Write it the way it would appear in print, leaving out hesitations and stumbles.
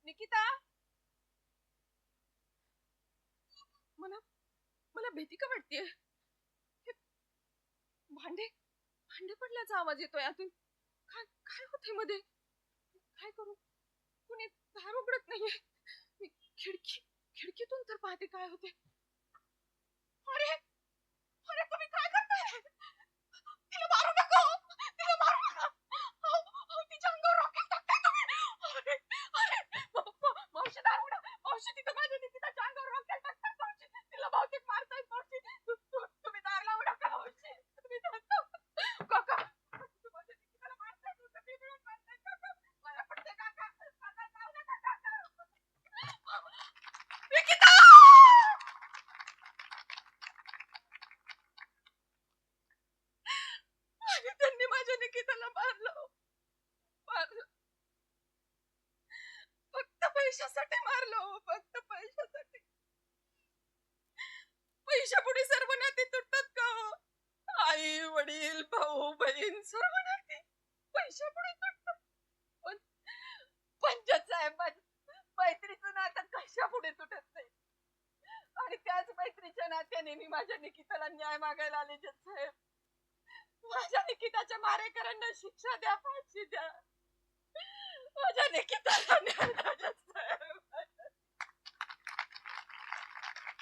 निकिता, मला मला भीती का वाटतेय? हे भांडे भांडे पडल्याचा आवाज येतोय आतून. काय काय होतंय मध्ये? काय करू? कुणी दार उघडत नाहीये. मी खिडकीतून तर पाहते काय होते. अरे अरे तुम्ही काय करताय? तिला मारू नका! तिला मारू नका! तिच्या अंगावर रॉकेल टाकताय तुम्ही! अरे अरे मावशी दार उघडा! मावशी तिथं माझ्या निकिताच्या अंगावर रॉकेल टाकताय मावशी! तिला बहुतेक मारतायत मावशी! तुम्ही दार लावू नका मावशी! तुम्ही दार लावू काका! तुम्ही माझ्या निकिताला मारताय! तुम्ही मिळून मारताय काका! मला पडतंय काका! काका जाऊ नका काका! निकिता! आणि त्यांनी माझ्या निकिताला मारलं. मारलं. फक्त पैशासाठी मारलं हो, फक्त पैशासाठी. पैशापुढे सर्व नाते तुटतात का हो? आई वडील भाऊ बहीण सर्व नाते पैशापुढे तुटतात. पण पंचायत साहेब मैत्रीचं नातं कशापुढे तुटत नाही. आणि त्याच मैत्रीच्या नात्याने मी माझ्या निकिताला न्याय मागायला आले जज साहेब. माझ्या निकिताच्या मारेकरांना शिक्षा द्या, फाशी द्या. माझ्या निकिताला न्याय द्या जज साहेब.